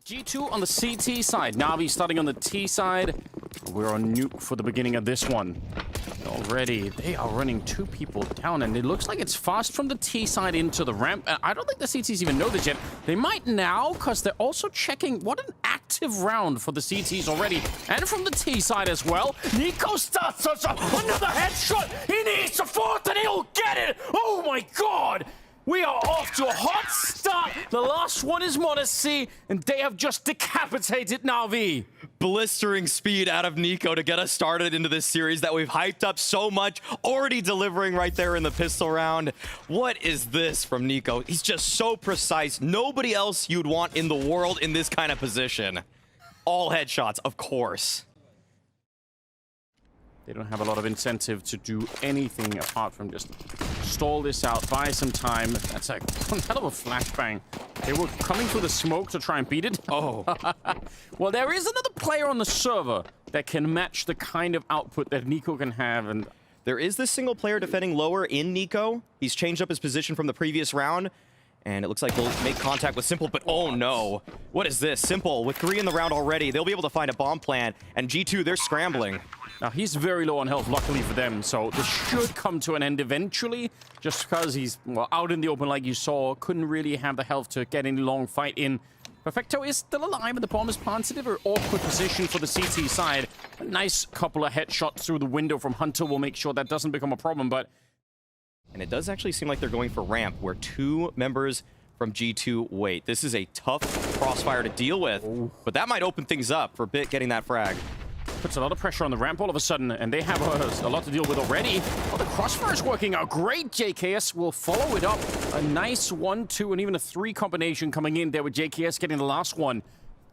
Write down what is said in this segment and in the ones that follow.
G2 on the CT side. NaVi starting on the T side. We're on nuke for the beginning of this one. Already, they are running two people down, and it looks like it's fast from the T side into the ramp. I don't think the CTs even know this yet. They might now, because they're also checking what an active round for the CTs already, and from the T side as well. niko starts another headshot. He needs a fourth, and he'll get it. Oh my god! We are off to a hot start. The last one is modesty, and they have just decapitated NaVi. Blistering speed out of niko to get us started into this series that we've hyped up so much, already delivering right there in the pistol round. What is this from niko? He's just so precise. Nobody else you'd want in the world in this kind of position. All headshots, of course. They don't have a lot of incentive to do anything apart from just stall this out, buy some time. That's a hell of a flashbang. They were coming through the smoke to try and beat it. Oh. Well, there is another player on the server that can match the kind of output that niko can have. And there is this single player defending lower in niko. He's changed up his position from the previous round. And it looks like he'll make contact with Simple, but oh no. What is this? Simple, with 3 in the round already, they'll be able to find a bomb plant. And G2, they're scrambling. Now, he's very low on health, luckily for them, so this should come to an end eventually, just because he's, well, out in the open like you saw, couldn't really have the health to get any long fight in. Perfecto is still alive, and the bomb is planted. A very awkward position for the CT side. A nice couple of headshots through the window from Hunter will make sure that doesn't become a problem, but... And it does actually seem like they're going for ramp, where 2 members from G2 wait. This is a tough crossfire to deal with, but that might open things up for Bit getting that frag. Puts a lot of pressure on the ramp all of a sudden, and they have a lot to deal with already. Well, the crossfire is working out great. JKS will follow it up. A nice 1, 2, and even a 3 combination coming in there with JKS getting the last one.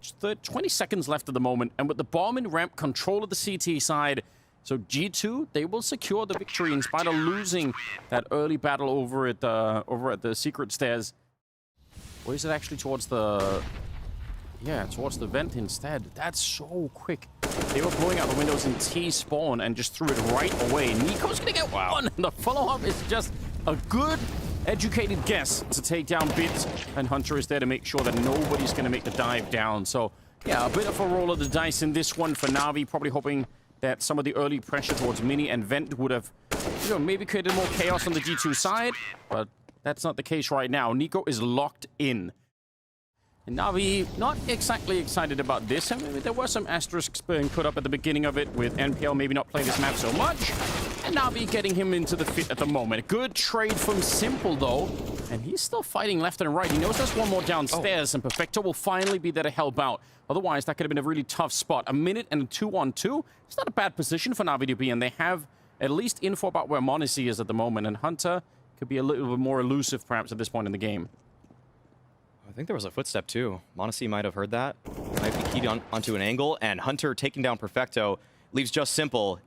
Just 20 seconds left at the moment, and with the bomb in ramp, control of the CT side. So G2, they will secure the victory in spite of losing that early battle over at the secret stairs. Or is it actually towards the... Yeah, towards the vent instead. That's so quick. They were blowing out the windows in T-spawn and just threw it right away. niko's gonna get one, and the follow-up is just a good, educated guess to take down Bit, and Hunter is there to make sure that nobody's gonna make the dive down. So, yeah, a bit of a roll of the dice in this one for NaVi, probably hoping that some of the early pressure towards Mini and Vent would have, you know, maybe created more chaos on the G2 side, but that's not the case right now. niko is locked in. And NaVi, not exactly excited about this. I mean, there were some asterisks being put up at the beginning of it, with NPL maybe not playing this map so much, and NaVi getting him into the fit at the moment. Good trade from Simple, though, and he's still fighting left and right. He knows there's one more downstairs, and Perfecto will finally be there to help out. Otherwise, that could have been a really tough spot. A minute and a 2-on-2. It's not a bad position for NaVi to be in. They have at least info about where Monacy is at the moment, and Hunter could be a little bit more elusive, perhaps, at this point in the game. I think there was a footstep, too. Monacy might have heard that. Might be keyed onto an angle, and Hunter taking down Perfecto leaves just Simple.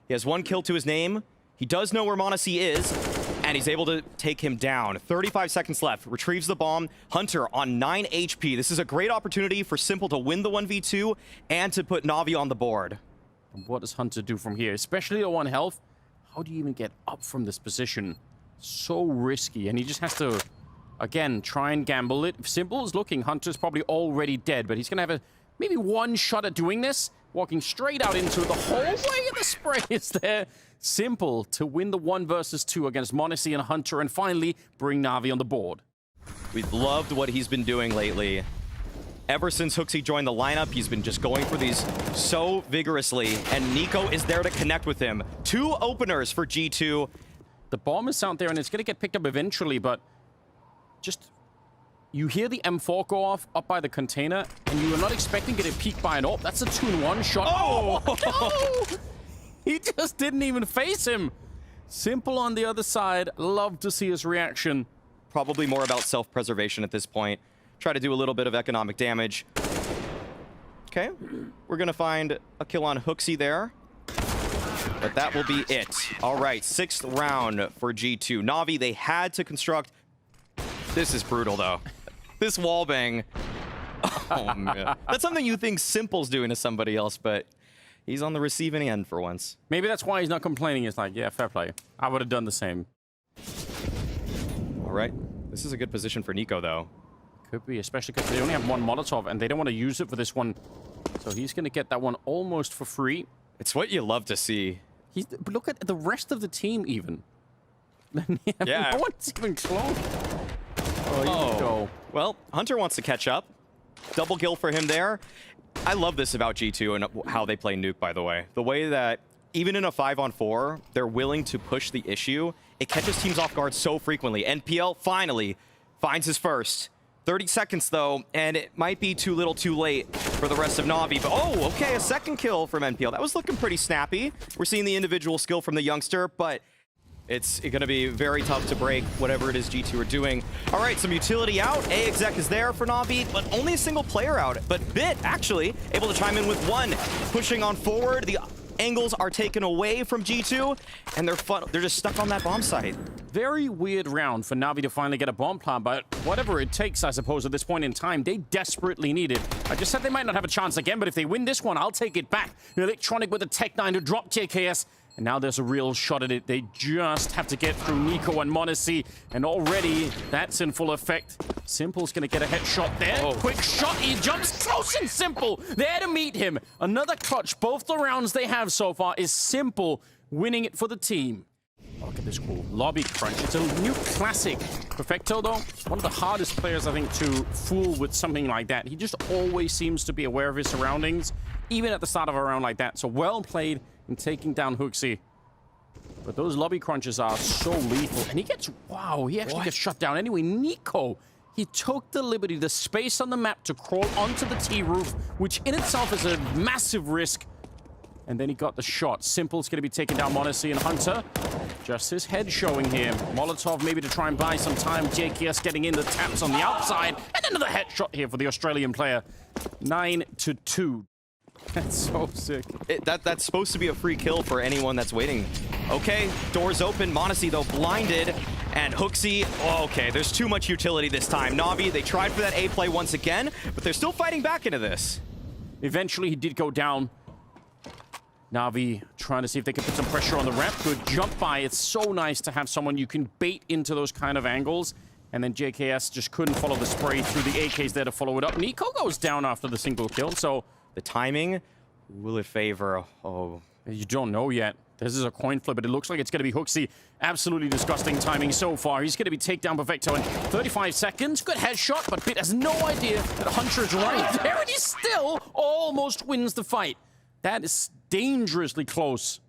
He has 1 kill to his name. He does know where Monacy is, and he's able to take him down. 35 seconds left. Retrieves the bomb. Hunter on 9 HP. This is a great opportunity for Simple to win the 1v2 and to put NaVi on the board. And what does Hunter do from here? Especially at 1 health. How do you even get up from this position? So risky, and he just has to... Again, try and gamble it. If Simple is looking, Hunter's probably already dead, but he's going to have maybe 1 shot at doing this. Walking straight out into it. The whole way of the spray is there. Simple to win the 1 versus 2 against Monacy and Hunter, and finally bring NaVi on the board. We've loved what he's been doing lately. Ever since Hooksy joined the lineup, he's been just going for these so vigorously, and niko is there to connect with him. 2 openers for G2. The bomb is out there, and it's going to get picked up eventually, but... Just, you hear the M4 go off up by the container, and you are not expecting to get peeked by an AWP. That's a 2-in-1 shot. Oh! No! He just didn't even face him. Simple on the other side. Love to see his reaction. Probably more about self-preservation at this point. Try to do a little bit of economic damage. Okay, we're going to find a kill on Hooksy there. But that will be it. All right, 6th round for G2. NaVi, they had to construct... This is brutal, though. This wallbang. Oh, man. That's something you think Simple's doing to somebody else, but he's on the receiving end for once. Maybe that's why he's not complaining. It's like, yeah, fair play. I would have done the same. All right. This is a good position for niko, though. Could be, especially because they only have one Molotov and they don't want to use it for this one. So he's going to get that one almost for free. It's what you love to see. But look at the rest of the team even. Yeah. No one's even close. Oh, you go. Well, Hunter wants to catch up. Double kill for him there. I love this about G2 and how they play Nuke, by the way. The way that even in a 5-on-4, they're willing to push the issue. It catches teams off guard so frequently. NPL finally finds his first. 30 seconds, though, and it might be too little too late for the rest of NaVi. But, oh, okay, a second kill from NPL. That was looking pretty snappy. We're seeing the individual skill from the youngster, but it's going to be very tough to break whatever it is G2 are doing. All right, some utility out. A-Exec is there for NaVi, but only a single player out. But Bit, actually, able to chime in with one. Pushing on forward. The angles are taken away from G2, and they're just stuck on that bomb site. Very weird round for NaVi to finally get a bomb plant, but whatever it takes, I suppose, at this point in time, they desperately need it. I just said they might not have a chance again, but if they win this one, I'll take it back. Electronic with the Tech 9 to drop JKS, and now there's a real shot at it. They just have to get through niko and m0NESY, and already that's in full effect. Simple's gonna get a headshot there. Oh. Quick shot, he jumps close and Simple there to meet him. Another clutch. Both the rounds they have so far is Simple winning it for the team. Look at this cool lobby crunch. It's a new classic. Perfecto, though, one of the hardest players, I think, to fool with something like that. He just always seems to be aware of his surroundings, even at the start of a round like that. So well played in taking down Hooksy. But those lobby crunches are so lethal. And he gets, wow, he actually gets shut down. Anyway, niko, he took the liberty, the space on the map to crawl onto the T roof, which in itself is a massive risk. And then he got the shot. Simple's going to be taking down m0NESY and Hunter. Just his head showing here. Molotov maybe to try and buy some time. JKS getting in the taps on the outside. And another headshot here for the Australian player. 9-2. That's so sick. That's supposed to be a free kill for anyone that's waiting. Okay, doors open. m0NESY, though, blinded. And Hooksy, okay, there's too much utility this time. NaVi, they tried for that A play once again, but they're still fighting back into this. Eventually, he did go down. NaVi trying to see if they can put some pressure on the ramp. Good jump by. It's so nice to have someone you can bait into those kind of angles. And then JKS just couldn't follow the spray through the AKs there to follow it up. niko goes down after the single kill, so the timing, will it favor? Oh, you don't know yet. This is a coin flip, but it looks like it's going to be Hooksy. Absolutely disgusting timing so far. He's going to be takedown Perfecto in 35 seconds. Good headshot, but Bit has no idea that Hunter is right there, and he still almost wins the fight. That is dangerously close.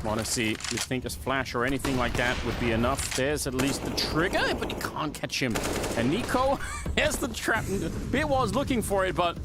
m0NESY, you'd think a flash or anything like that would be enough. There's at least the trigger, but he can't catch him. And niko, there's the trap. Bit was looking for it, but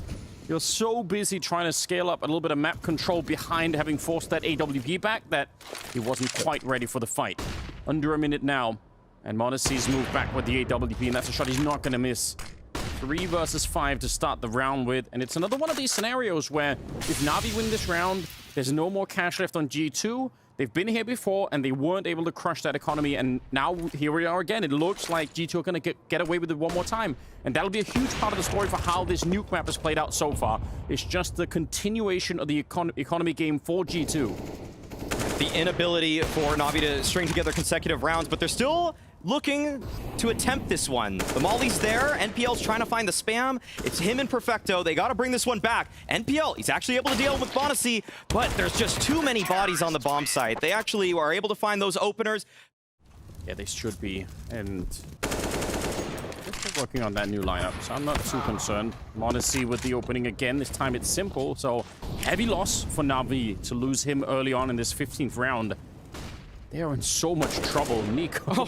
you're so busy trying to scale up a little bit of map control behind having forced that AWP back that he wasn't quite ready for the fight. Under a minute now, and m0NESY's moved back with the AWP, and that's a shot he's not going to miss. 3 versus 5 to start the round with, and it's another one of these scenarios where if NaVi win this round, there's no more cash left on G2. They've been here before, and they weren't able to crush that economy, and now here we are again. It looks like G2 are going to get away with it one more time, and that'll be a huge part of the story for how this nuke map has played out so far. It's just the continuation of the economy game for G2. The inability for NaVi to string together consecutive rounds, but they're still looking to attempt this one. The molly's there. NPL's trying to find the spam. It's him and Perfecto. They got to bring this one back. NPL, he's actually able to deal with m0NESY, but there's just too many bodies on the bomb site. They actually are able to find those openers. Yeah, they should be. And they're working on that new lineup, so I'm not too concerned. m0NESY with the opening again. This time it's Simple, so heavy loss for NaVi to lose him early on in this 15th round. They are in so much trouble. niko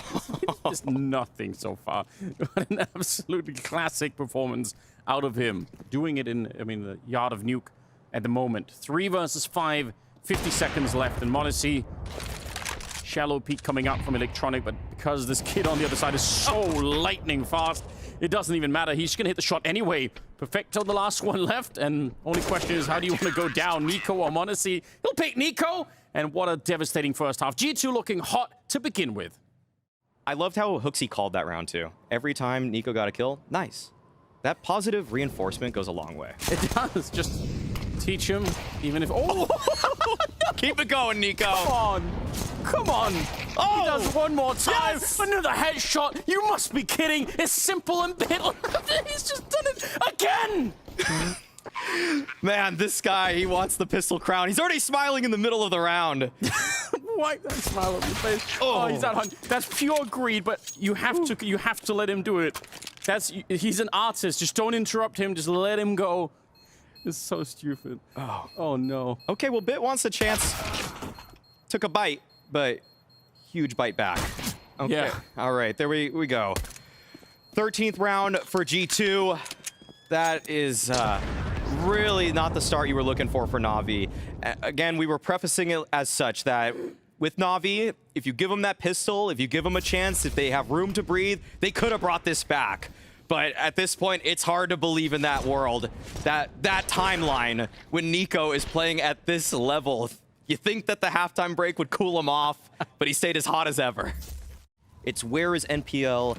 is nothing so far. What an absolutely classic performance out of him. Doing it in, the yard of nuke at the moment. 3 versus 5, 50 seconds left. And m0NESY, shallow peek coming up from Electronic, but because this kid on the other side is so lightning fast, it doesn't even matter. He's going to hit the shot anyway. Perfecto, the last one left. And only question is, how do you want to go down? niko or m0NESY? He'll pick niko. And what a devastating first half. G2 looking hot to begin with. I loved how Hooksy called that round, too. Every time niko got a kill, nice. That positive reinforcement goes a long way. It does. Just teach him, even if... Oh! Keep it going, niko. Come on. Come on. Oh! He does one more time. Yes! Another headshot. You must be kidding. It's simple and Biddle. He's just done it again. Man, this guy, he wants the pistol crown. He's already smiling in the middle of the round. Wipe that smile on your face. Oh, he's out. That's pure greed, but you have to let him do it. He's an artist. Just don't interrupt him. Just let him go. It's so stupid. Oh no. Okay, well, Bit wants a chance. Took a bite, but huge bite back. Okay. Yeah. All right, there we go. 13th round for G2. That is really not the start you were looking for NaVi. Again, we were prefacing it as such that with NaVi, if you give them that pistol, if you give them a chance, if they have room to breathe, they could have brought this back. But at this point, it's hard to believe in that world, that timeline when niko is playing at this level. You think that the halftime break would cool him off, but he stayed as hot as ever. It's where is NPL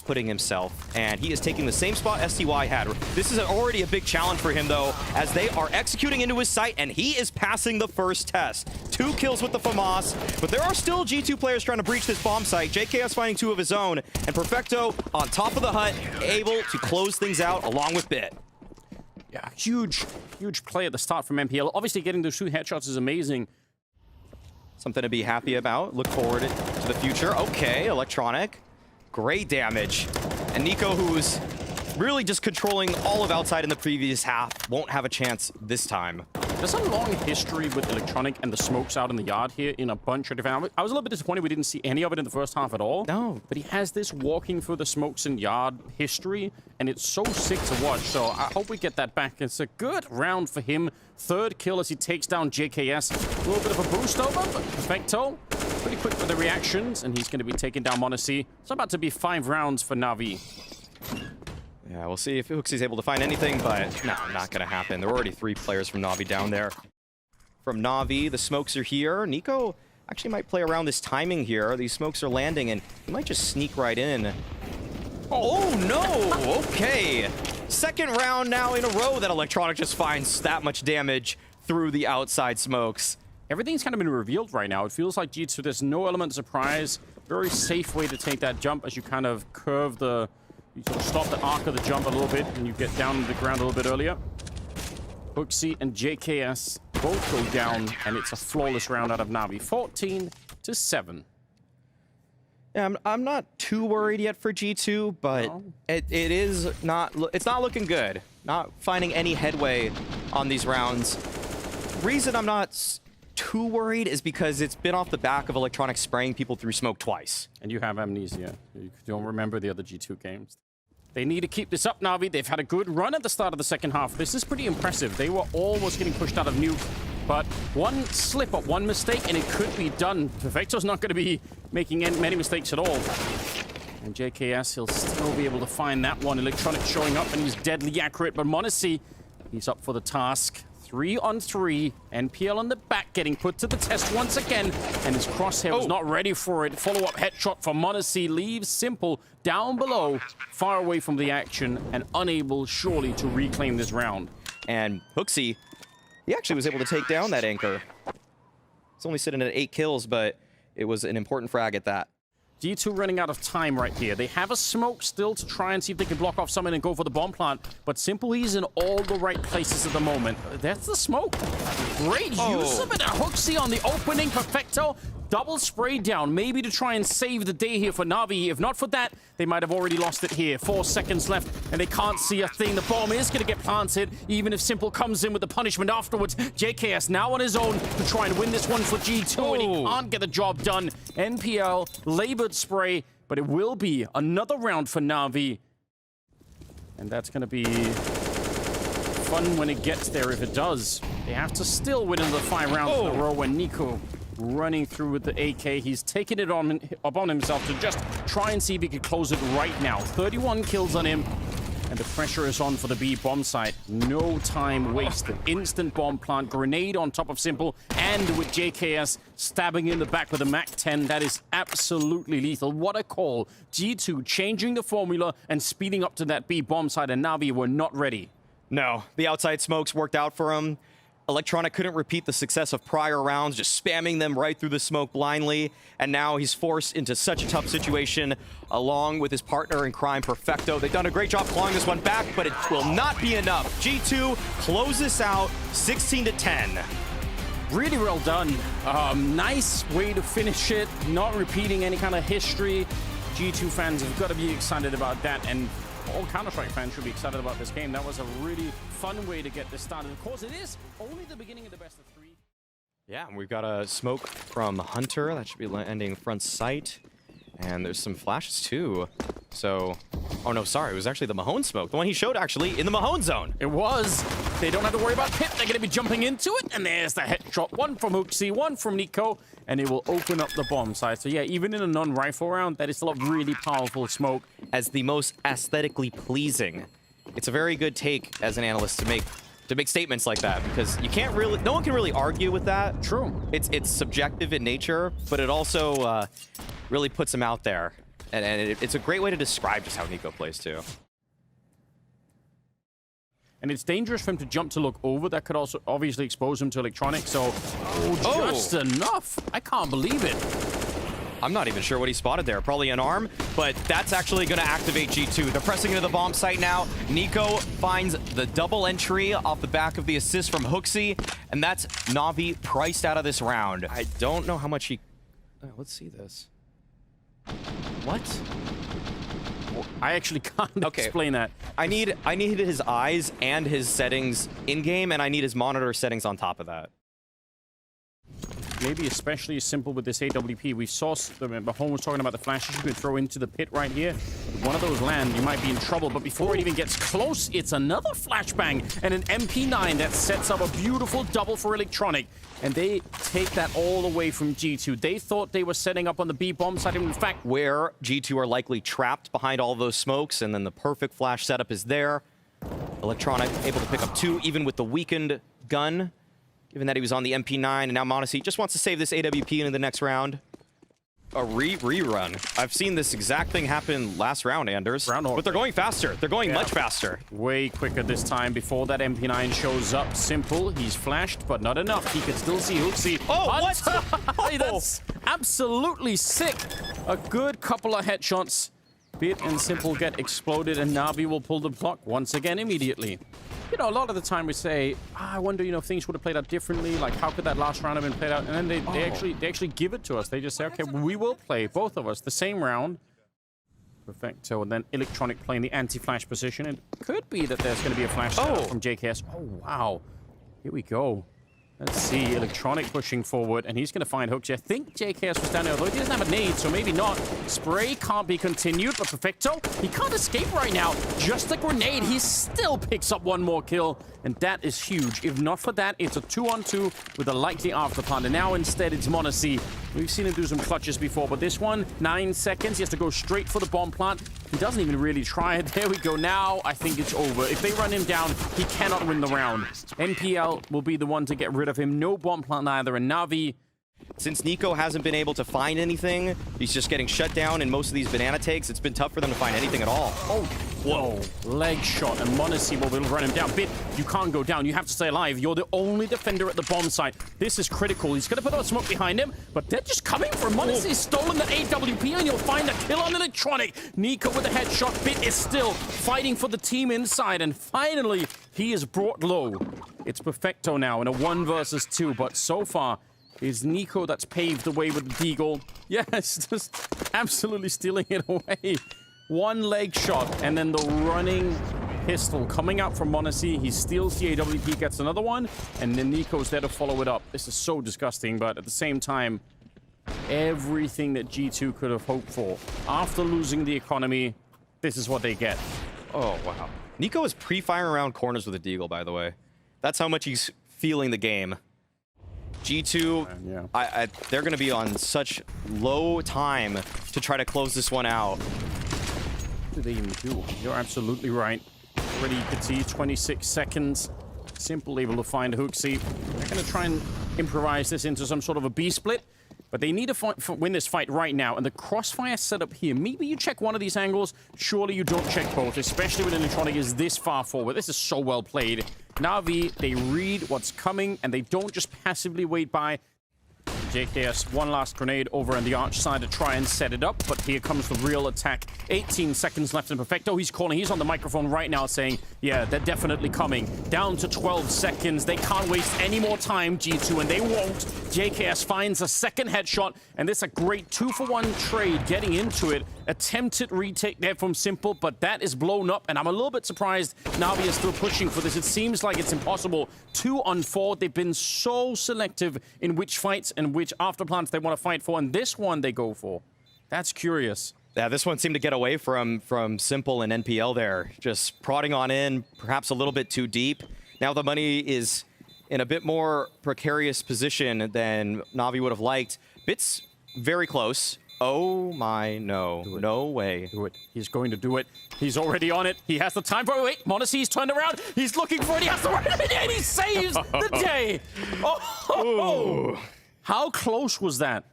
putting himself, and he is taking the same spot STY had. This is already a big challenge for him, though, as they are executing into his sight, and he is passing the first test. 2 kills with the FAMAS, but there are still G2 players trying to breach this bomb site. JKS finding 2 of his own, and Perfecto on top of the hut, able to close things out along with Bit. Yeah, huge play at the start from NPL. Obviously, getting those 2 headshots is amazing. Something to be happy about. Look forward to the future. Okay, Electronic. Great damage. And niko, who's really just controlling all of outside in the previous half, won't have a chance this time. There's a long history with Electronic and the smokes out in the yard here in a bunch of different... I was a little bit disappointed we didn't see any of it in the first half at all. No. But he has this walking through the smokes and yard history, and it's so sick to watch. So I hope we get that back. It's a good round for him. 3rd kill as he takes down JKS. A little bit of a boost over, but Perfecto pretty quick for the reactions, and he's going to be taking down m0NESY. It's about to be 5 rounds for NaVi. Yeah, we'll see if Hooksy's able to find anything, but no, not going to happen. There are already 3 players from NaVi down there. From NaVi, the smokes are here. niko actually might play around this timing here. These smokes are landing, and he might just sneak right in. Oh, no! Okay. 2nd round now in a row that Electronic just finds that much damage through the outside smokes. Everything's kind of been revealed right now. It feels like G2, there's no element of surprise. Very safe way to take that jump as you kind of curve the... You sort of stop the arc of the jump a little bit, and you get down to the ground a little bit earlier. Hooksy and JKS both go down, and it's a flawless round out of NaVi. 14-7. Yeah, I'm not too worried yet for G2, but No. it's not looking good. Not finding any headway on these rounds. Reason I'm not too worried is because it's been off the back of Electronic spraying people through smoke twice. And you have amnesia. You don't remember the other G2 games. They need to keep this up, NaVi. They've had a good run at the start of the 2nd half. This is pretty impressive. They were almost getting pushed out of nuke, but one slip up, one mistake, and it could be done. Perfecto's not going to be making many mistakes at all. And JKS, he'll still be able to find that one. Electronic showing up, and he's deadly accurate, but m0NESY, he's up for the task. 3-on-3. NPL on the back getting put to the test once again, and his crosshair was not ready for it. Follow-up headshot for m0NESY leaves Simple down below, far away from the action, and unable surely to reclaim this round. And Hooksy, he actually was able to take down that anchor. It's only sitting at 8 kills, but it was an important frag at that. G2 running out of time right here. They have a smoke still to try and see if they can block off someone and go for the bomb plant, but Simple, he's in all the right places at the moment. That's the smoke. Great use of it. Hooksy on the opening. Perfecto. Double spray down, maybe to try and save the day here for NaVi. If not for that, they might have already lost it here. 4 seconds left, and they can't see a thing. The bomb is going to get planted, even if Simple comes in with the punishment afterwards. JKS now on his own to try and win this one for G2, and he can't get the job done. NPL, labored spray, but it will be another round for NaVi. And that's going to be fun when it gets there, if it does. They have to still win another 5 rounds in a row when niko running through with the AK. He's taking it upon himself to just try and see if he can close it right now. 31 kills on him, and the pressure is on for the B bomb site. No time wasted. Instant bomb plant, grenade on top of Simple, and with JKS stabbing in the back with a MAC-10. That is absolutely lethal. What a call. G2 changing the formula and speeding up to that B bomb site, and NaVi were not ready. No, the outside smokes worked out for him. Electronic couldn't repeat the success of prior rounds, just spamming them right through the smoke blindly, and now he's forced into such a tough situation along with his partner in crime, Perfecto. They've done a great job clawing this one back, but it will not be enough. G2 close this out 16-10. Really well done. Nice way to finish it, not repeating any kind of history. G2 fans have got to be excited about that, and all Counter-Strike fans should be excited about this game. That was a really fun way to get this started. Of course, it is only the beginning of the best of 3. Yeah, and we've got a smoke from Hunter. That should be landing front sight. And there's some flashes too. So, oh no, sorry, it was actually the Mahone smoke. The one he showed actually in the Mahone zone. It was. They don't have to worry about Pip. They're going to be jumping into it. And there's the headshot. One from Hooksy, one from niko. And it will open up the bomb side. So yeah, even in a non-rifle round, that is still a really powerful smoke. As the most aesthetically pleasing. It's a very good take as an analyst to make statements like that, because you can't really, no one can really argue with that. True. It's subjective in nature, but it also really puts him out there. And it's a great way to describe just how niko plays too. And it's dangerous for him to jump to look over. That could also obviously expose him to electronic. So, just enough. I can't believe it. I'm not even sure what he spotted there. Probably an arm, but that's actually going to activate G2. They're pressing into the bomb site now. niko finds the double entry off the back of the assist from Hooksy, and that's NaVi priced out of this round. I don't know how much he... let's see this. What? I actually can't explain that. I need his eyes and his settings in-game, and I need his monitor settings on top of that. Maybe especially simple with this AWP. We saw Mahone was talking about the flashes you could throw into the pit right here. If one of those land, you might be in trouble. But before it even gets close, it's another flashbang and an MP9 that sets up a beautiful double for electronic. And they take that all away from G2. They thought they were setting up on the B bomb side. In fact, where G2 are likely trapped behind all those smokes, and then the perfect flash setup is there. Electronic able to pick up 2, even with the weakened gun. Given that he was on the MP9, and now m0NESY just wants to save this AWP into the next round. A rerun. I've seen this exact thing happen last round, Anders. But they're going faster. They're going much faster. Way quicker this time before that MP9 shows up. Simple. He's flashed, but not enough. He can still see Hooksy. Oh, what? That's absolutely sick. A good couple of headshots. Bit and Simple get exploded, and NaVi will pull the block once again immediately. You know, a lot of the time we say, I wonder, if things would have played out differently. Like, how could that last round have been played out? And then they actually give it to us. They just say, okay, we will play, both of us, the same round. Perfecto. And then Electronic playing the anti-flash position. It could be that there's going to be a flash from JKS. Oh, wow. Here we go. Let's see, Electronic pushing forward, and he's going to find Hooksy. I think JKS was down there, although he doesn't have a nade, so maybe not. Spray can't be continued, but Perfecto, he can't escape right now. Just a grenade, he still picks up one more kill, and that is huge. If not for that, it's a 2-on-2 with a likely afterplant, and now instead it's m0NESY. We've seen him do some clutches before, but this one, 9 seconds, he has to go straight for the bomb plant. He doesn't even really try it. There we go. Now I think it's over. If they run him down, he cannot win the round. NPL will be the one to get rid of him. No bomb plant either. And NaVi, since niko hasn't been able to find anything, he's just getting shut down in most of these banana takes. It's been tough for them to find anything at all. Oh, whoa. Leg shot, and m0NESY will run him down. Bit, you can't go down. You have to stay alive. You're the only defender at the bomb site. This is critical. He's going to put out smoke behind him, but they're just coming for him. m0NESY's stolen the AWP, and you'll find a kill on Electronic. niko with a headshot. Bit is still fighting for the team inside, and finally, he is brought low. It's Perfecto now in a 1 versus 2, but so far, it's niko that's paved the way with the deagle. Yes, just absolutely stealing it away. One leg shot, and then the running pistol coming out from m0NESY. He steals the AWP, gets another one, and then niko's there to follow it up. This is so disgusting, but at the same time, everything that G2 could have hoped for. After losing the economy, this is what they get. Oh, wow. niko is pre-firing around corners with a deagle, by the way. That's how much he's feeling the game. G2, they're going to be on such low time to try to close this one out. What do they even do? You're absolutely right. Already you could see 26 seconds. Simple able to find Hooksy. They're going to try and improvise this into some sort of a B split. But they need to win this fight right now. And the crossfire setup here, maybe you check one of these angles. Surely you don't check both, especially when Electronic is this far forward. This is so well played. NaVi, they read what's coming, and they don't just passively wait by. JKS, one last grenade over on the arch side to try and set it up, but here comes the real attack. 18 seconds left in Perfecto. He's calling. He's on the microphone right now saying, yeah, they're definitely coming. Down to 12 seconds. They can't waste any more time, G2, and they won't. JKS finds a second headshot, and this is a great 2-for-1 trade getting into it. Attempted retake there from Simple, but that is blown up, and I'm a little bit surprised NaVi is still pushing for this. It seems like it's impossible. 2 on 4. They've been so selective in which fights and which afterplants they want to fight for, and this one they go for. That's curious. Yeah, this one seemed to get away from Simple and NPL there. Just prodding on in, perhaps a little bit too deep. Now the money is in a bit more precarious position than NaVi would have liked. Bits very close. Oh my, no. No way. Do it. He's going to do it. He's already on it. He has the time for it. Wait, Monacy's turned around. He's looking for it. He has to run it, and he saves the day. Oh. How close was that?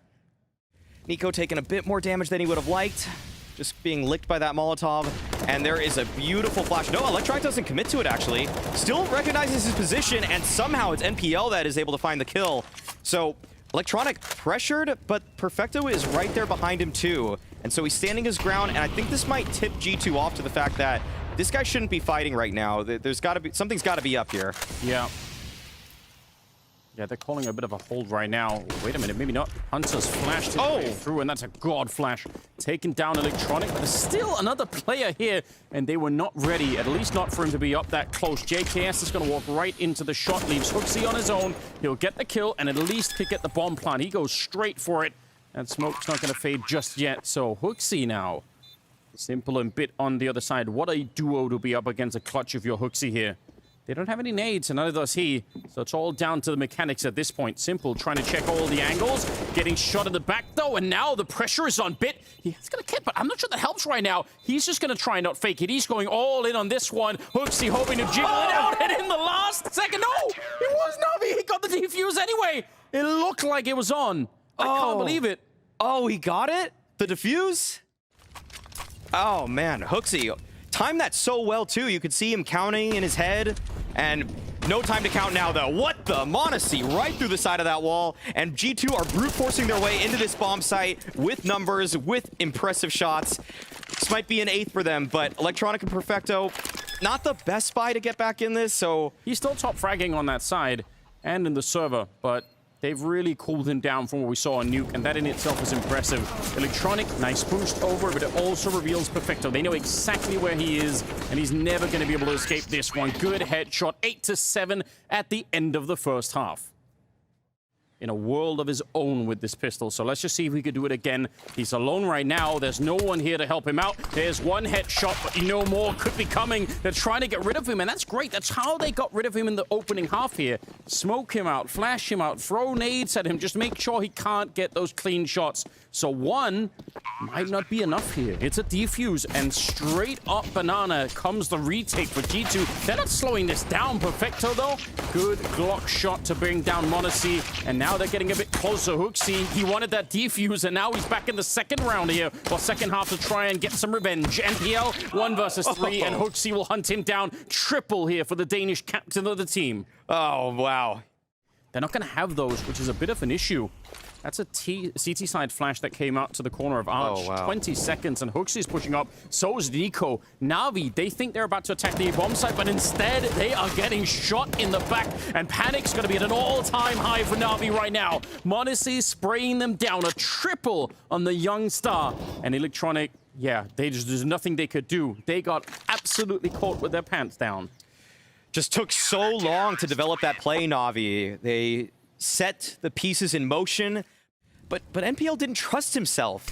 niko taking a bit more damage than he would have liked. Just being licked by that Molotov. And there is a beautiful flash. No, Electronic doesn't commit to it, actually. Still recognizes his position, and somehow it's NPL that is able to find the kill. So Electronic pressured, but Perfecto is right there behind him, too. And so he's standing his ground, and I think this might tip G2 off to the fact that this guy shouldn't be fighting right now. There's got to be, something's got to be up here. Yeah. Yeah, they're calling a bit of a hold right now. Wait a minute, maybe not. Hunter's flashed his way through, and that's a god flash. Taking down Electronic, but there's still another player here, and they were not ready, at least not for him to be up that close. JKS is going to walk right into the shot, leaves HooXi on his own. He'll get the kill, and at least could get the bomb plant. He goes straight for it, and smoke's not going to fade just yet. So HooXi now. Simple and Bit on the other side. What a duo to be up against a clutch of your HooXi here. They don't have any nades, and neither does he. So it's all down to the mechanics at this point. Simple trying to check all the angles. Getting shot in the back, though, and now the pressure is on Bit. He's going to kit, but I'm not sure that helps right now. He's just going to try and not fake it. He's going all in on this one. HooXi hoping to jiggle it out, and in the last second, no! It was NaVi! He got the defuse anyway! It looked like it was on. I can't believe it. Oh, he got it? The defuse? Oh, man. HooXi timed that so well, too. You could see him counting in his head. And no time to count now, though. What the? Monacy right through the side of that wall. And G2 are brute forcing their way into this bomb site with numbers, with impressive shots. This might be an 8th for them, but Electronic and Perfecto, not the best spy to get back in this, so... He's still top fragging on that side and in the server, but they've really cooled him down from what we saw on Nuke, and that in itself is impressive. Electronic, nice boost over, but it also reveals Perfecto. They know exactly where he is, and he's never going to be able to escape this one. Good headshot, 8-7 at the end of the first half. In a world of his own with this pistol. So let's just see if we could do it again. He's alone right now. There's no one here to help him out. There's one headshot, but you know more could be coming. They're trying to get rid of him, and that's great. That's how they got rid of him in the opening half here. Smoke him out, flash him out, throw nades at him. Just make sure he can't get those clean shots. So one might not be enough here. It's a defuse, and straight up banana comes the retake for G2. They're not slowing this down. Perfecto, though. Good Glock shot to bring down Monacy, and now they're getting a bit closer. HooXi, he wanted that defuse, and now he's back in the second round here, or second half, to try and get some revenge. NPL, 1 versus 3, and HooXi will hunt him down. Triple here for the Danish captain of the team. Oh, wow. They're not going to have those, which is a bit of an issue. That's a CT side flash that came out to the corner of Arch. Oh, wow. 20 seconds, and HooXi's pushing up. So is niko. NaVi, they think they're about to attack the bomb site, but instead, they are getting shot in the back, and Panic's going to be at an all-time high for NaVi right now. Monacy spraying them down. A triple on the young star. And Electronic, yeah, there's nothing they could do. They got absolutely caught with their pants down. Just took so long to develop that play, NaVi. They set the pieces in motion, but NPL didn't trust himself.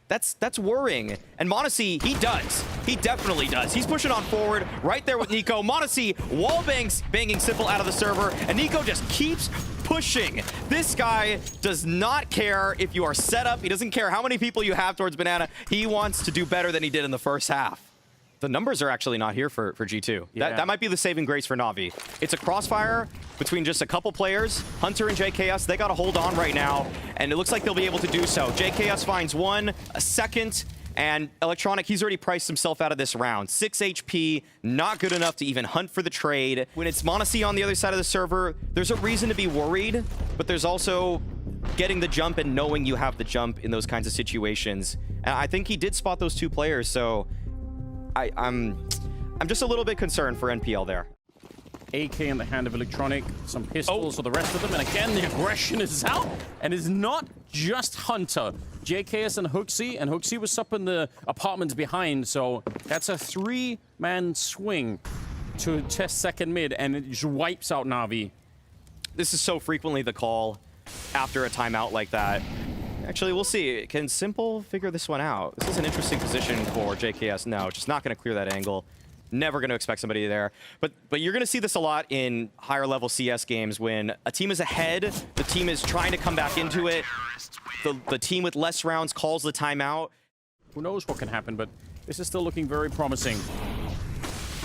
That's worrying. And Monacy, he does. He definitely does. He's pushing on forward, right there with niko. Monacy wall banging Simple out of the server, and niko just keeps pushing. This guy does not care if you are set up. He doesn't care how many people you have towards Banana. He wants to do better than he did in the first half. The numbers are actually not here for G2. Yeah. That might be the saving grace for NaVi. It's a crossfire between just a couple players. Hunter and JKS, they got to hold on right now, and it looks like they'll be able to do so. JKS finds one, a second, And Electronic, he's already priced himself out of this round. 6 HP, not good enough to even hunt for the trade. When it's m0NESY on the other side of the server, there's a reason to be worried, but there's also getting the jump and knowing you have the jump in those kinds of situations. And I think he did spot those two players, so I'm just a little bit concerned for NPL there. AK in the hand of Electronic, some pistols for the rest of them, and again the aggression is out, and it's not just Hunter. JKS and Hooksy was up in the apartments behind, so that's a 3-man swing to test second mid, and it just wipes out NaVi. This is so frequently the call after a timeout like that. Actually, we'll see. Can Simple figure this one out? This is an interesting position for JKS. No, just not going to clear that angle. Never going to expect somebody there. But you're going to see this a lot in higher level CS games when a team is ahead, the team is trying to come back into it, the team with less rounds calls the timeout. Who knows what can happen, but this is still looking very promising.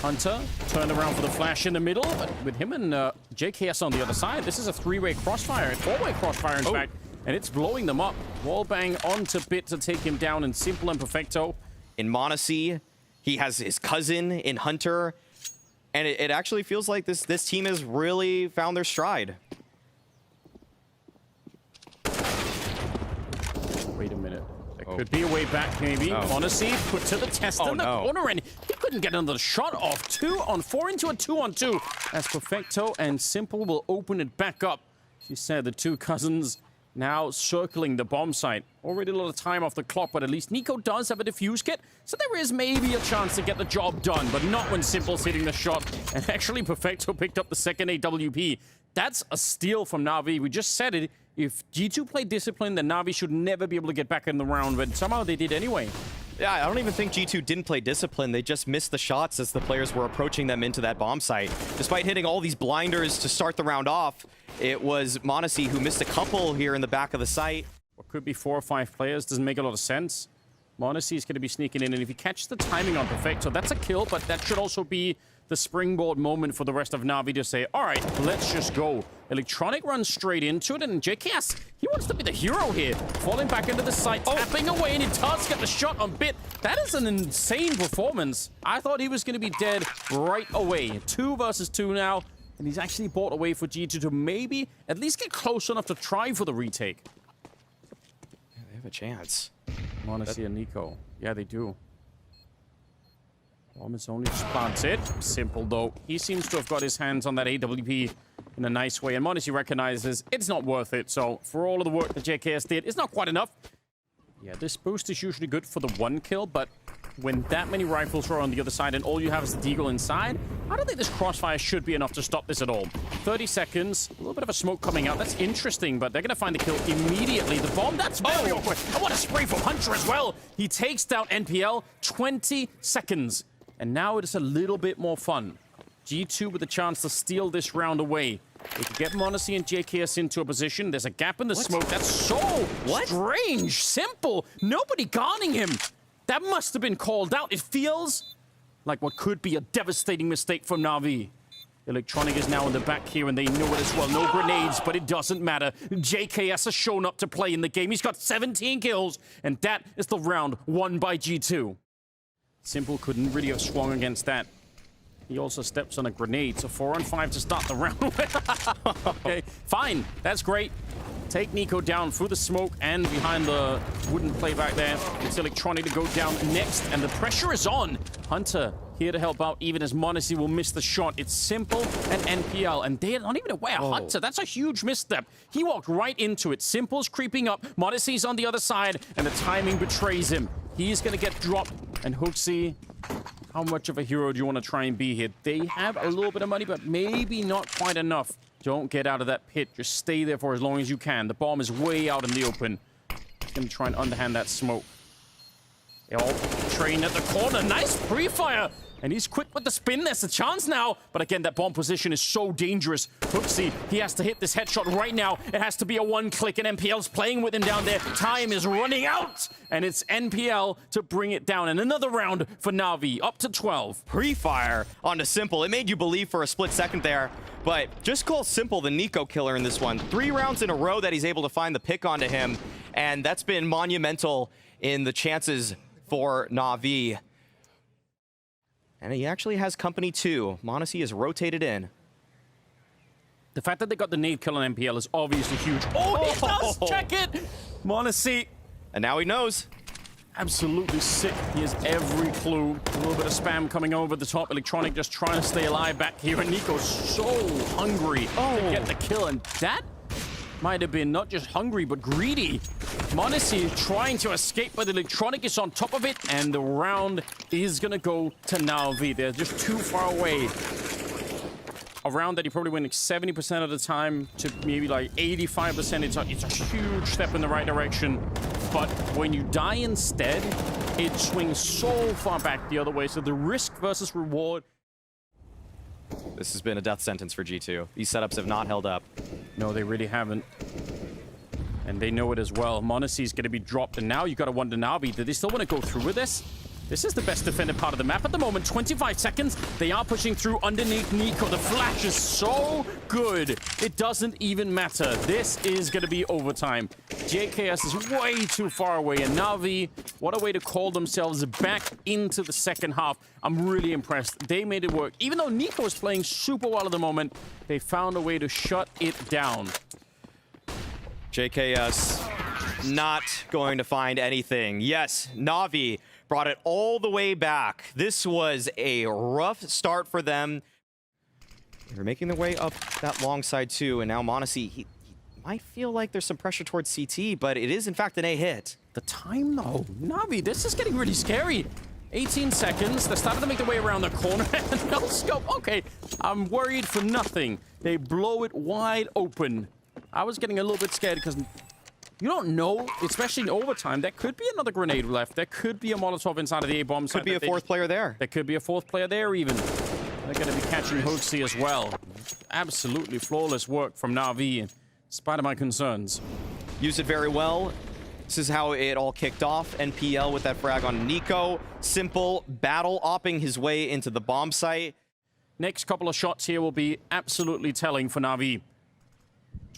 Hunter turned around for the flash in the middle, but with him and JKS on the other side, this is a 3-way crossfire, a 4-way crossfire in fact, and it's blowing them up. Wallbang onto Bit to take him down in Simple and Perfecto. In m0NESY, he has his cousin in Hunter, and it actually feels like this team has really found their stride. Wait a minute. There could be a way back, maybe. m0NESY put to the test in the corner, and he couldn't get another shot off. 2-on-4 into a 2-on-2. As Perfecto and Simple will open it back up. She said the two cousins now circling the bomb site. Already a lot of time off the clock, but at least niko does have a defuse kit, so there is maybe a chance to get the job done, but not when Simple's hitting the shot. And actually, Perfecto picked up the second AWP. That's a steal from NaVi. We just said it. If G2 played discipline, then NaVi should never be able to get back in the round, but somehow they did anyway. Yeah, I don't even think G2 didn't play discipline. They just missed the shots as the players were approaching them into that bomb site. Despite hitting all these blinders to start the round off, it was m0NESY who missed a couple here in the back of the site. What could be 4 or 5 players doesn't make a lot of sense. m0NESY is going to be sneaking in, and if he catches the timing on Perfecto, that's a kill, but that should also be the springboard moment for the rest of NaVi to say, all right, let's just go. Electronic runs straight into it, and JKS, he wants to be the hero here. Falling back into the site, tapping away, and he does get the shot on Bit. That is an insane performance. I thought he was going to be dead right away. 2 versus 2 now, and he's actually bought away for G2 to maybe at least get close enough to try for the retake. Yeah, they have a chance. m0NESY and niko. Yeah, they do. Bomb is only just planted. Simple, though. He seems to have got his hands on that AWP in a nice way. And m0NESY recognizes it's not worth it. So for all of the work that JKS did, it's not quite enough. Yeah, this boost is usually good for the 1 kill, but when that many rifles are on the other side and all you have is the deagle inside, I don't think this crossfire should be enough to stop this at all. 30 seconds, a little bit of a smoke coming out. That's interesting, but they're going to find the kill immediately. The bomb, that's very awkward. I want a spray from Hunter as well. He takes down NPL, 20 seconds. And now it is a little bit more fun. G2 with a chance to steal this round away. They can get m0NESY and JKS into a position. There's a gap in the smoke. That's so strange. Simple. Nobody guarding him. That must have been called out. It feels like what could be a devastating mistake from NaVi. Electronic is now in the back here, and they know it as well. No grenades, but it doesn't matter. JKS has shown up to play in the game. He's got 17 kills, and that is the round won by G2. Simple couldn't really have swung against that. He also steps on a grenade, so 4-on-5 to start the round with. Okay, fine. That's great. Take niko down through the smoke and behind the wooden play back there. It's Electronic to go down next, and the pressure is on. Hunter here to help out, even as m0NESY will miss the shot. It's Simple and NPL, and they're not even aware. Hunter, that's a huge misstep. He walked right into it. Simple's creeping up. m0NESY's on the other side, and the timing betrays him. He's going to get dropped, and Hooksy, how much of a hero do you want to try and be here? They have a little bit of money, but maybe not quite enough. Don't get out of that pit. Just stay there for as long as you can. The bomb is way out in the open. He's going to try and underhand that smoke. They all train at the corner. Nice pre-fire. And he's quick with the spin. There's a chance now. But again, that bomb position is so dangerous. Hooksy, he has to hit this headshot right now. It has to be a 1-click, and NPL's playing with him down there. Time is running out. And it's NPL to bring it down. And another round for NaVi, up to 12. Pre-fire onto Simple. It made you believe for a split second there. But just call Simple the niko killer in this one. 3 rounds in a row that he's able to find the pick onto him. And that's been monumental in the chances for NaVi. And he actually has company too. m0NESY is rotated in. The fact that they got the nade kill on MPL is obviously huge. Oh, he does check it! m0NESY. And now he knows. Absolutely sick. He has every clue. A little bit of spam coming over the top. Electronic just trying to stay alive back here. And Niko's so hungry to get the kill. And that might have been not just hungry, but greedy. m0NESY trying to escape, but Electronic is on top of it. And the round is going to go to NaVi. They're just too far away. A round that you probably win like 70% of the time to maybe like 85%. It's a huge step in the right direction. But when you die instead, it swings so far back the other way. So the risk versus reward. This has been a death sentence for G2. These setups have not held up. No, they really haven't. And they know it as well. m0NESY is going to be dropped. And now you got to wonder, NaVi, do they still want to go through with this? This is the best defended part of the map at the moment. 25 seconds. They are pushing through underneath niko. The flash is so good. It doesn't even matter. This is going to be overtime. JKS is way too far away. And NaVi, what a way to call themselves back into the second half. I'm really impressed. They made it work. Even though niko is playing super well at the moment, they found a way to shut it down. JKS not going to find anything. Yes, NaVi brought it all the way back. This was a rough start for them. They're making their way up that long side too, and now m0NESY, he might feel like there's some pressure towards CT, but it is in fact an A hit. The time though, NaVi, this is getting really scary. 18 seconds, they're starting to make their way around the corner, and no scope. Okay, I'm worried for nothing. They blow it wide open. I was getting a little bit scared because you don't know, especially in overtime, there could be another grenade left. There could be a Molotov inside of the A-bomb. Could be a fourth player there. There could be a fourth player there even. They're going to be catching Soakzycsgo as well. Absolutely flawless work from NaVi, in spite of my concerns. Used it very well. This is how it all kicked off. NPL with that frag on niko. Simple battle opping his way into the bomb site. Next couple of shots here will be absolutely telling for NaVi.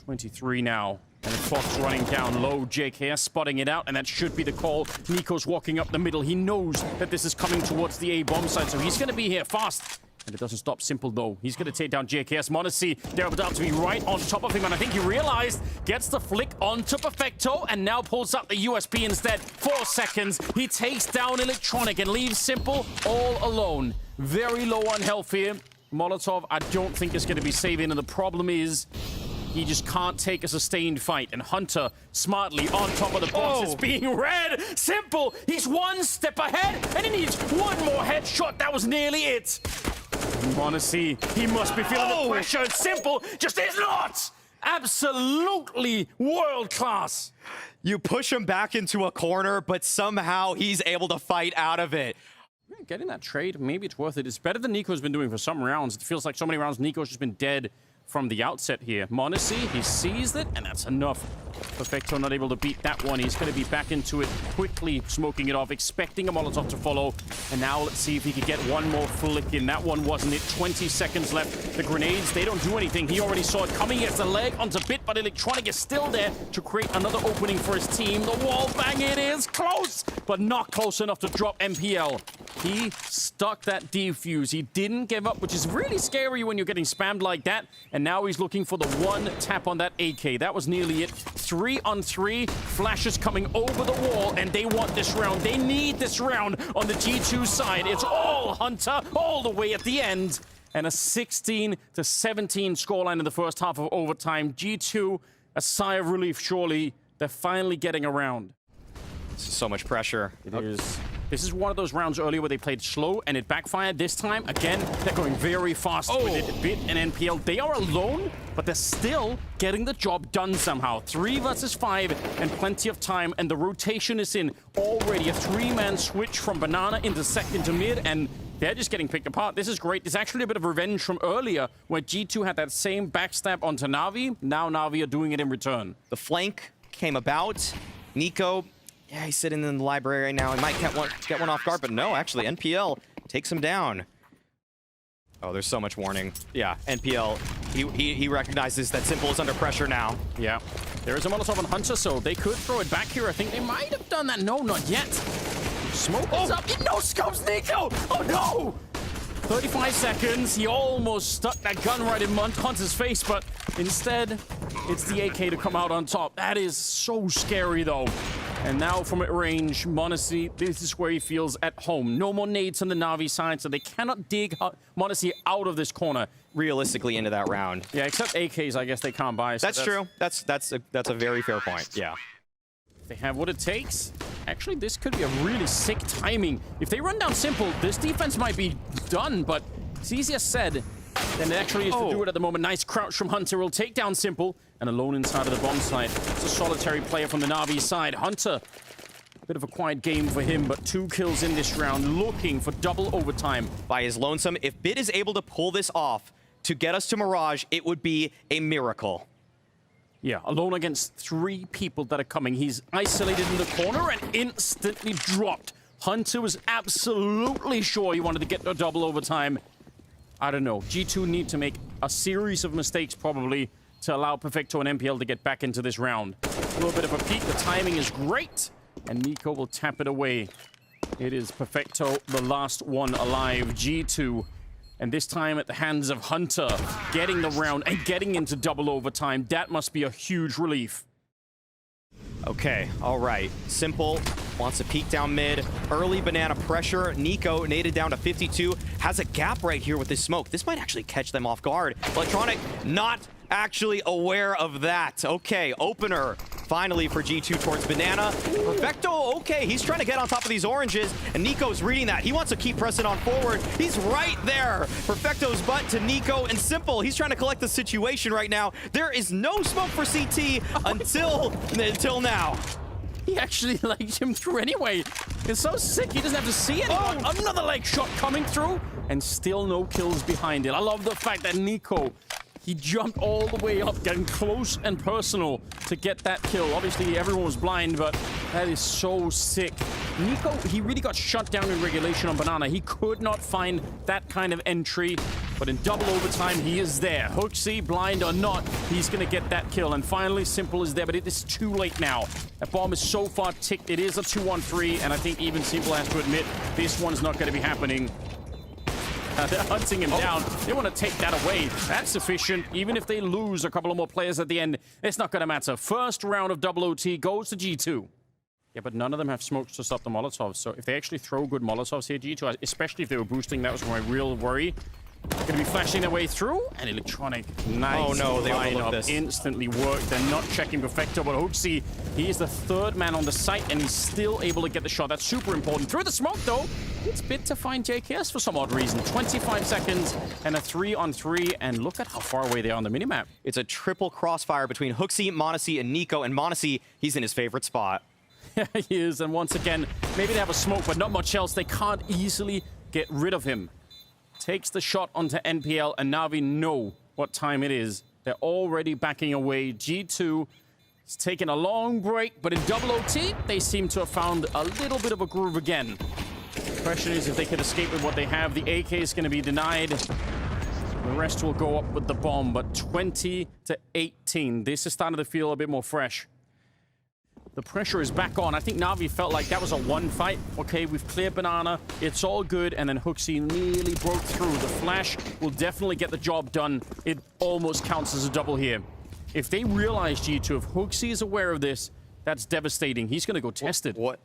23 now. And the clock's running down low. JKS spotting it out, and that should be the call. niko's walking up the middle. He knows that this is coming towards the A-bomb side, so he's going to be here fast. And it doesn't stop Simple, though. He's going to take down JKS. m0NESY, they're about to be right on top of him, and I think he realized, gets the flick onto Perfecto, and now pulls up the USP instead. 4 seconds. He takes down Electronic and leaves Simple all alone. Very low on health here. Molotov, I don't think is going to be saving, and the problem is, he just can't take a sustained fight. And Hunter, smartly on top of the box, is being read. Simple, he's one step ahead, and he needs one more headshot. That was nearly it. m0NESY, he must be feeling the pressure. And Simple just is not. Absolutely world class. You push him back into a corner, but somehow he's able to fight out of it. Getting that trade, maybe it's worth it. It's better than niko's been doing for some rounds. It feels like so many rounds niko's just been dead from the outset here. m0NESY, he sees it, and that's enough. Perfecto not able to beat that one. He's going to be back into it, quickly smoking it off, expecting a Molotov to follow. And now let's see if he could get one more flick in. That one wasn't it. 20 seconds left. The grenades, they don't do anything. He already saw it coming. He has the leg onto bit, but Electronic is still there to create another opening for his team. The wall bang, it is close, but not close enough to drop MPL. He stuck that defuse. He didn't give up, which is really scary when you're getting spammed like that. And now he's looking for the one tap on that AK. That was nearly it. 3 on 3. Flashes coming over the wall, and they want this round. They need this round on the G2 side. It's all Hunter all the way at the end. And a 16-17 scoreline in the first half of overtime. G2, a sigh of relief, surely. They're finally getting around. So much pressure. It is. This is one of those rounds earlier where they played slow and it backfired. This time, again, they're going very fast with it. Bit and NPL, they are alone, but they're still getting the job done somehow. 3 versus 5 and plenty of time, and the rotation is in already. A 3-man switch from Banana into mid, and they're just getting picked apart. This is great. It's actually a bit of revenge from earlier where G2 had that same backstab onto NaVi. Now NaVi are doing it in return. The flank came about. niko, yeah, he's sitting in the library right now. He might get one off guard, but no, actually, NPL takes him down. Oh, there's so much warning. Yeah, NPL, he recognizes that Simple is under pressure now. Yeah, there is a Molotov on Hunter, so they could throw it back here. I think they might have done that. No, not yet. Smoke is up. He no scopes niko. Oh no! 35 seconds. He almost stuck that gun right in Hunter's face, but instead, it's the AK to come out on top. That is so scary, though. And now from at range, m0NESY, this is where he feels at home. No more nades on the NaVi side, so they cannot dig m0NESY out of this corner. Realistically into that round. Yeah, except AKs, I guess they can't buy. So that's true. That's a very fair point. Yeah. They have what it takes. Actually, this could be a really sick timing. If they run down Simple, this defense might be done, but it's easier said than it actually is to do it at the moment. Nice crouch from Hunter will take down Simple, and alone inside of the bomb site. It's a solitary player from the NaVi side. Hunter, a bit of a quiet game for him, but 2 kills in this round, looking for double overtime. By his lonesome, if Bit is able to pull this off to get us to Mirage, it would be a miracle. Yeah, alone against 3 people that are coming. He's isolated in the corner and instantly dropped. Hunter was absolutely sure he wanted to get a double overtime. I don't know. G2 need to make a series of mistakes probably to allow Perfecto and MPL to get back into this round. A little bit of a peek. The timing is great. And niko will tap it away. It is Perfecto, the last one alive. G2. And this time at the hands of Hunter, getting the round and getting into double overtime. That must be a huge relief. Okay, all right. Simple wants to peek down mid. Early banana pressure. niko naded down to 52. Has a gap right here with this smoke. This might actually catch them off guard. Electronic not actually aware of that. Okay, opener finally for G2 towards banana. Perfecto, okay, he's trying to get on top of these oranges, and niko's reading that. He wants to keep pressing on forward. He's right there. Perfecto's butt to niko, and Simple, he's trying to collect the situation right now. There is no smoke for CT until now. He actually legged him through anyway. It's so sick, he doesn't have to see anyone. Oh, another leg shot coming through, and still no kills behind it. I love the fact that niko, he jumped all the way up, getting close and personal to get that kill. Obviously, everyone was blind, but that is so sick. niko, he really got shut down in regulation on banana. He could not find that kind of entry, but in double overtime, he is there. HooXi, blind or not, he's going to get that kill. And finally, Simple is there, but it is too late now. That bomb is so far ticked. It is a 2-on-3, and I think even Simple has to admit this one's not going to be happening. They're hunting him down. They want to take that away. That's sufficient. Even if they lose a couple of more players at the end, it's not going to matter. First round of double OT goes to G2. Yeah, but none of them have smokes to stop the Molotovs. So if they actually throw good Molotovs here, G2, especially if they were boosting, that was my real worry. Going to be flashing their way through, and Electronic, nice. Oh no, they lineup this. Instantly worked. They're not checking Perfecto, but HooXi, he is the 3rd man on the site, and he's still able to get the shot. That's super important. Through the smoke, though, it's Bit to find JKS for some odd reason. 25 seconds and a 3-on-3, and look at how far away they are on the minimap. It's a triple crossfire between HooXi, m0NESY, and niko, and m0NESY, he's in his favorite spot. Yeah, he is, and once again, maybe they have a smoke, but not much else. They can't easily get rid of him. Takes the shot onto NPL, and NaVi know what time it is. They're already backing away. G2 is taking a long break, but in double OT, they seem to have found a little bit of a groove again. The question is if they can escape with what they have. The AK is going to be denied. The rest will go up with the bomb, but 20-18. This is starting to feel a bit more fresh. The pressure is back on. I think NaVi felt like that was a one fight. Okay, we've cleared banana. It's all good. And then HooXi nearly broke through. The flash will definitely get the job done. It almost counts as a double here. If they realize, G2, if HooXi is aware of this, that's devastating. He's going to go test it. What?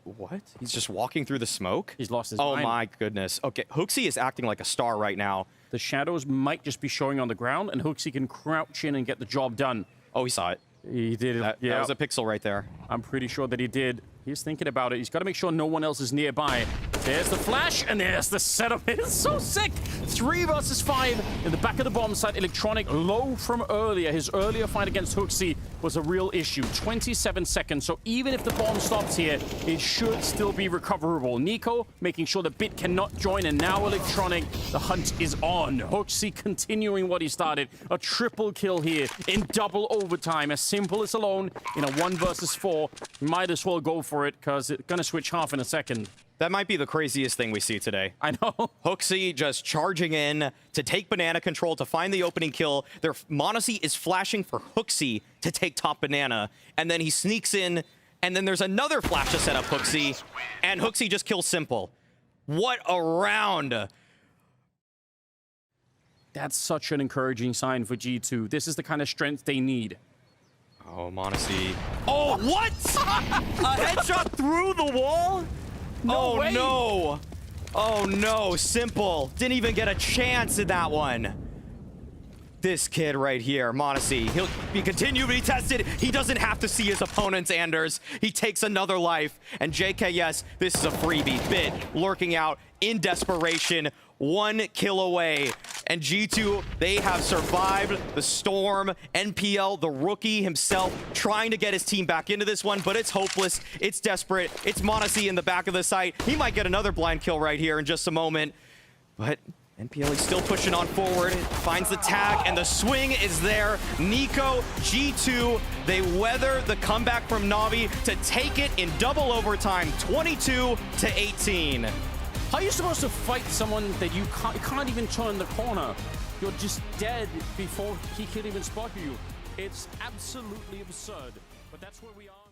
He's just walking through the smoke? He's lost his mind. Oh my goodness. Okay, HooXi is acting like a star right now. The shadows might just be showing on the ground, and HooXi can crouch in and get the job done. Oh, he saw it. He did it. That was a pixel right there. I'm pretty sure that he did. He's thinking about it. He's got to make sure no one else is nearby. There's the flash, and there's the setup. It's so sick. 3 versus 5 in the back of the bomb site. Electronic low from earlier. His earlier fight against HooXi was a real issue. 27 seconds. So even if the bomb stops here, it should still be recoverable. niko making sure that Bit cannot join, and now Electronic, the hunt is on. HooXi continuing what he started. A triple kill here in double overtime. As simple as alone in a 1 versus 4. Might as well go for it, because it's going to switch half in a second. That might be the craziest thing we see today. I know. HooXi just charging in to take banana control, to find the opening kill. Their m0NESY is flashing for HooXi to take top banana, and then he sneaks in And then there's another flash to set up Hooksy, and Hooksy just kills Simple. What a round! That's such an encouraging sign for G2. This is the kind of strength they need. Oh, Monacy. Oh, what? A headshot through the wall? No way. No. Oh, no. Simple. Didn't even get a chance in that one. This kid right here, Monacy, he'll be continue to be tested. He doesn't have to see his opponents, Anders. He takes another life. And JK, yes, this is a freebie. Bit lurking out in desperation. 1 kill away. And G2, they have survived the storm. NPL, the rookie himself, trying to get his team back into this one, but it's hopeless. It's desperate. It's Monacy in the back of the site. He might get another blind kill right here in just a moment. But NPL is still pushing on forward, finds the tag, and the swing is there. niko, G2, they weather the comeback from NaVi to take it in double overtime, 22-18. How are you supposed to fight someone that you can't even turn the corner? You're just dead before he can even spot you. It's absolutely absurd, but that's where we are.